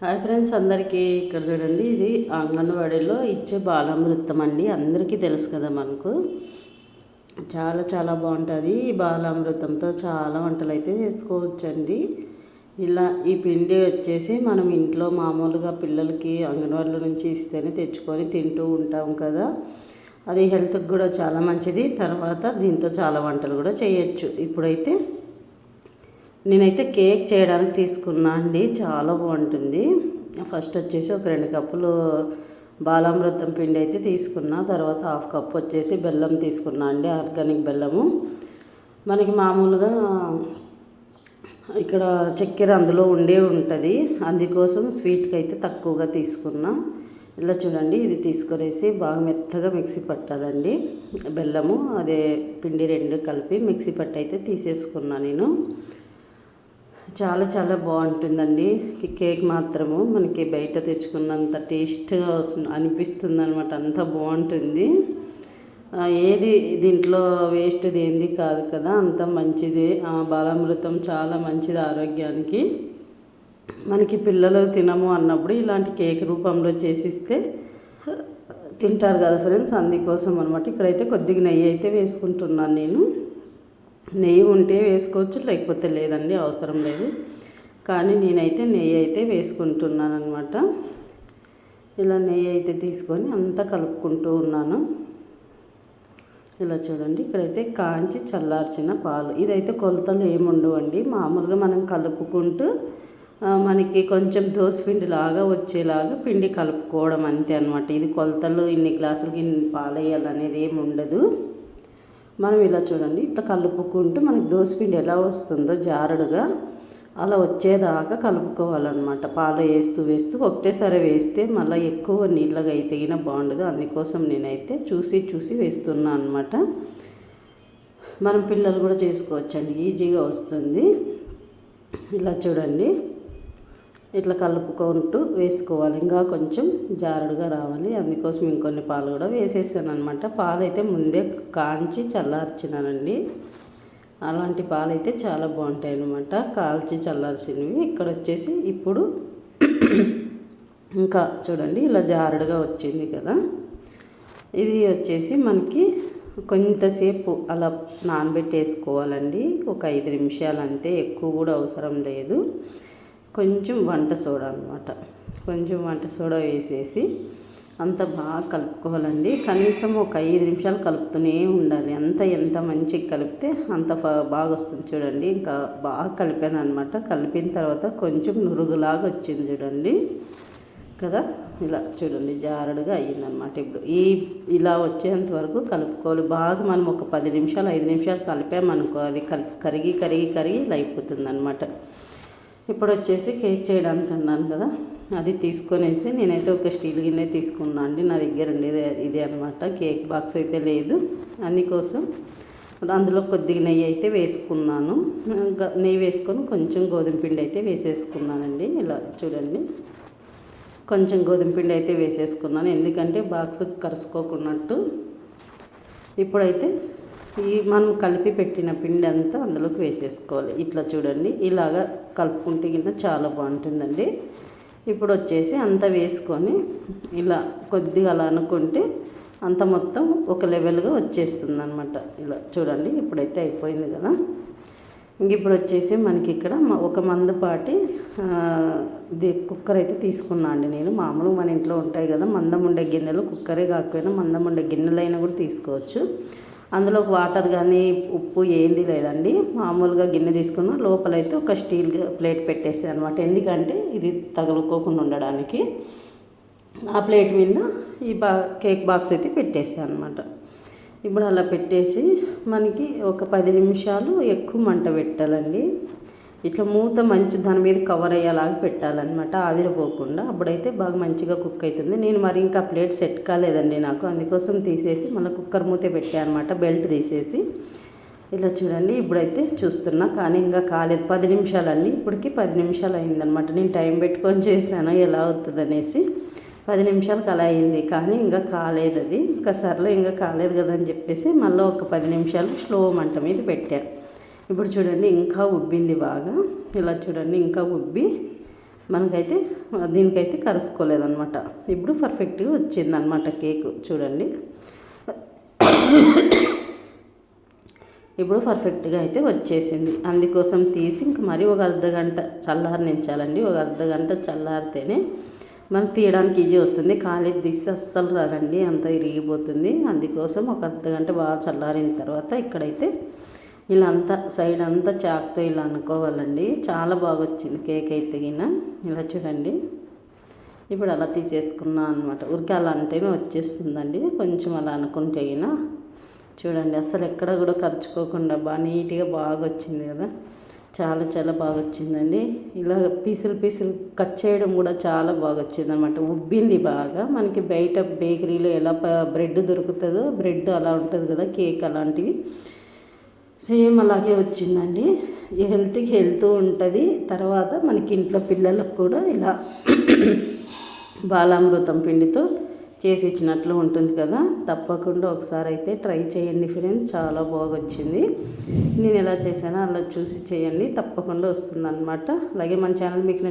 Hi friends, అందరికీ ఇక్కడ చూడండి. ఇది అంగన్వాడీలో ఇచ్చే బాలామృతం అండి. అందరికీ తెలుసు కదా మనకు. చాలా చాలా బాగుంటుంది. ఈ బాలామృతంతో చాలా వంటలు అయితే చేసుకోవచ్చండి. ఇలా ఈ పిండి వచ్చేసి మనం ఇంట్లో మామూలుగా పిల్లలకి అంగన్వాడీలో నుంచి ఇస్తేనే తెచ్చుకొని తింటూ ఉంటాం కదా. అది హెల్త్కి కూడా చాలా మంచిది. తర్వాత దీంతో చాలా వంటలు కూడా చేయొచ్చు. ఇప్పుడైతే నేనైతే కేక్ చేయడానికి తీసుకున్నా అండి. చాలా బాగుంటుంది. ఫస్ట్ వచ్చేసి ఒక 2 కప్పులు బాలామృతం పిండి అయితే తీసుకున్నా. తర్వాత 1/2 కప్పు వచ్చేసి బెల్లం తీసుకున్నా అండి, ఆర్గానిక్ బెల్లము. మనకి మామూలుగా ఇక్కడ చక్కెర అందులో ఉంటుంది, అందుకోసం స్వీట్కి అయితే తక్కువగా తీసుకున్నా. ఇలా చూడండి, ఇది తీసుకొనేసి బాగా మెత్తగా మిక్సీ పట్టాలండి. బెల్లము అదే పిండి 2 కలిపి మిక్సీ పట్టి అయితే తీసేసుకున్నా నేను. చాలా చాలా బాగుంటుందండి. కేక్ మాత్రము మనకి బయట తెచ్చుకున్నంత టేస్ట్గా అనిపిస్తుంది అనమాట. అంత బాగుంటుంది. ఏది దీంట్లో వేస్ట్ ఏంది కాదు కదా, అంత మంచిది. బాలామృతం చాలా మంచిది ఆరోగ్యానికి. మనకి పిల్లలు తినము అన్నప్పుడు ఇలాంటి కేక్ రూపంలో చేసిస్తే తింటారు కదా ఫ్రెండ్స్, అందుకోసం అనమాట. ఇక్కడైతే కొద్దిగా నెయ్యి అయితే వేసుకుంటున్నాను నేను. నెయ్యి ఉంటే వేసుకోవచ్చు, లేకపోతే లేదండి, అవసరం లేదు. కానీ నేనైతే నెయ్యి అయితే వేసుకుంటున్నాను అనమాట. ఇలా నెయ్యి అయితే తీసుకొని అంతా కలుపుకుంటూ ఉన్నాను. ఇలా చూడండి, ఇక్కడైతే కాంచి చల్లార్చిన పాలు. ఇదైతే కొలతలు ఏముండవండి, మామూలుగా మనం కలుపుకుంటూ మనకి కొంచెం దోసపిండి లాగా వచ్చేలాగా పిండి కలుపుకోవడం అంతే అనమాట. ఇది కొలతలు ఇన్ని గ్లాసులకి ఇన్ని పాలు వేయాలనేది ఏమి ఉండదు. మనం ఇలా చూడండి, ఇట్లా కలుపుకుంటూ మనకి దోసపిండి ఎలా వస్తుందో జారుడుగా అలా వచ్చేదాకా కలుపుకోవాలన్నమాట. పాలు వేస్తూ ఒకటేసారి వేస్తే మళ్ళీ ఎక్కువ నీళ్ళగా అయితే బాగుండదు. అందుకోసం నేనైతే చూసి వేస్తున్నా అనమాట. మనం పిల్లలు కూడా చేసుకోవచ్చండి, ఈజీగా వస్తుంది. ఇలా చూడండి, ఇట్లా కలుపుకుంటూ వేసుకోవాలి. ఇంకా కొంచెం జారుడుగా రావాలి, అందుకోసం ఇంకొన్ని పాలు కూడా వేసేసాను అనమాట. పాలు అయితే ముందే కాంచి చల్లార్చినానండి. అలాంటి పాలు అయితే చాలా బాగుంటాయి అన్నమాట, కాల్చి చల్లార్చినవి. ఇక్కడ వచ్చేసి ఇప్పుడు ఇంకా చూడండి, ఇలా జారుడుగా వచ్చింది కదా. ఇది వచ్చేసి మనకి కొంతసేపు అలా నానబెట్టేసుకోవాలండి, ఒక 5 నిమిషాలు అంతే, ఎక్కువ కూడా అవసరం లేదు. కొంచెం వంట సోడా అనమాట, కొంచెం వంట సోడా వేసేసి అంత బాగా కలుపుకోవాలండి. కనీసం ఒక 5 నిమిషాలు కలుపుతూనే ఉండాలి. ఎంత మంచిగా కలిపితే అంత బాగా వస్తుంది. చూడండి, ఇంకా బాగా కలిపాను అనమాట. కలిపిన తర్వాత కొంచెం నురుగులాగా వచ్చింది చూడండి కదా. ఇలా చూడండి, జారుడుగా అయ్యిందనమాట. ఇప్పుడు ఇలా వచ్చేంత వరకు కలుపుకోవాలి బాగా. మనం ఒక 10 నిమిషాలు 5 నిమిషాలు కలిపామనుకో, అది కరిగి ఇలా అయిపోతుంది అనమాట. ఇప్పుడు వచ్చేసి కేక్ చేయడానికి అన్నాను కదా, అది తీసుకొనేసి నేనైతే ఒక స్టీల్ గిన్నె తీసుకున్నాను అండి. నా దగ్గర ఉండేది ఇది అనమాట. కేక్ బాక్స్ అయితే లేదు, అందుకోసం అందులో కొద్దిగా నెయ్యి అయితే వేసుకున్నాను. నెయ్యి వేసుకొని కొంచెం గోధుమ పిండి అయితే వేసేసుకున్నానండి. ఇలా చూడండి, కొంచెం గోధుమ పిండి అయితే వేసేసుకున్నాను, ఎందుకంటే బాక్స్ కరుసుకోకున్నట్టు. ఇప్పుడైతే మనం కలిపి పెట్టిన పిండి అంతా అందులోకి వేసేసుకోవాలి. ఇట్లా చూడండి, ఇలాగా కలుపుకుంటే కింద చాలా బాగుంటుందండి. ఇప్పుడు వచ్చేసి అంతా వేసుకొని ఇలా కొద్దిగా అలా అనుకుంటే అంత మొత్తం ఒక లెవెల్గా వచ్చేస్తుంది అనమాట. ఇలా చూడండి, ఇప్పుడైతే అయిపోయింది కదా. ఇంక ఇప్పుడు వచ్చేసి మనకి ఇక్కడ ఒక మందపాటి కుక్కర్ అయితే తీసుకున్నా అండి నేను. మామూలుగా మన ఇంట్లో ఉంటాయి కదా మందం ఉండే గిన్నెలు, కుక్కరే కాకపోయినా మందం ఉండే గిన్నెలైనా కూడా తీసుకోవచ్చు. అందులోకి వాటర్ కానీ ఉప్పు ఏంది లేదండి, మామూలుగా గిన్నె తీసుకున్న లోపలైతే ఒక స్టీల్ ప్లేట్ పెట్టేసాను అనమాట. ఎందుకంటే ఇది తగులుకోకుండా ఉండడానికి. ఆ ప్లేట్ మీద ఈ కేక్ బాక్స్ అయితే పెట్టేసాను అనమాట. ఇప్పుడు అలా పెట్టేసి మనకి ఒక 10 నిమిషాలు ఎక్కువ మంట పెట్టాలండి. ఇట్లా మూత మంచి దాని మీద కవర్ అయ్యేలాగా పెట్టాలన్నమాట, ఆవిరిపోకుండా. అప్పుడైతే బాగా మంచిగా కుక్ అవుతుంది. నేను మరి ఇంకా ప్లేట్ సెట్ కాలేదండి నాకు, అందుకోసం తీసేసి మళ్ళీ కుక్కర్ మూత పెట్టాను అనమాట, బెల్ట్ తీసేసి. ఇలా చూడండి, ఇప్పుడైతే చూస్తున్నా కానీ ఇంకా కాలేదు. 10 నిమిషాలండి, ఇప్పటికి 10 నిమిషాలు అయిందనమాట. నేను టైం పెట్టుకొని చేశాను ఎలా అవుతుంది అనేసి. 10 నిమిషాలకు అలా అయింది, కానీ ఇంకా కాలేదు. అది ఇంకా సర్లే ఇంకా కాలేదు కదా అని చెప్పేసి మళ్ళీ ఒక 10 నిమిషాలు స్లో మంట మీద పెట్టాను. ఇప్పుడు చూడండి, ఇంకా ఉబ్బింది బాగా. ఇలా చూడండి, ఇంకా ఉబ్బి మనకైతే దీనికైతే కరుసుకోలేదన్నమాట. ఇప్పుడు పర్ఫెక్ట్గా వచ్చిందనమాట కేకు చూడండి. ఇప్పుడు పర్ఫెక్ట్గా అయితే వచ్చేసింది. అందుకోసం తీసి ఇంక మరీ ఒక అర్ధగంట చల్లారనించాలండి. ఒక అర్ధగంట చల్లారితేనే మనకు తీయడానికి ఈజీ వస్తుంది. ఖాళీ తీస్తే అస్సలు రాదండి, అంతా ఇరిగిపోతుంది. అందుకోసం ఒక అర్ధగంట బాగా చల్లారిన తర్వాత ఇక్కడైతే ఇలా అంతా సైడ్ అంతా చాకుతో ఇలా అనుకోవాలండి. చాలా బాగా వచ్చింది కేక్ అయితే గిన. ఇలా చూడండి, ఇప్పుడు అలా తీసేసుకున్నా అనమాట. ఊరికే అలా అంటేనే వచ్చేస్తుందండి. కొంచెం అలా అనుకుంటే గిన చూడండి, అసలు ఎక్కడ కూడా ఖర్చుకోకుండా బాగా నీట్గా బాగా వచ్చింది కదా. చాలా చాలా బాగా వచ్చిందండి. ఇలా పీసులు కట్ చేయడం కూడా చాలా బాగా వచ్చింది అనమాట. ఉబ్బింది బాగా. మనకి బయట బేకరీలో ఎలా బ్రెడ్ దొరుకుతుందో బ్రెడ్ అలా ఉంటుంది కదా, కేక్ అలాంటివి సేమ్ అలాగే వచ్చిందండి. హెల్త్కి హెల్త్ ఉంటుంది. తర్వాత మనకి ఇంట్లో పిల్లలకు కూడా ఇలా బాలామృతం పిండితో చేసి ఇచ్చినట్లు ఉంటుంది కదా. తప్పకుండా ఒకసారి అయితే ట్రై చేయండి ఫ్రెండ్స్, చాలా బాగా వచ్చింది. నేను ఎలా చేశానో అలా చూసి చేయండి, తప్పకుండా వస్తుందన్నమాట. అలాగే మన ఛానల్ మీకు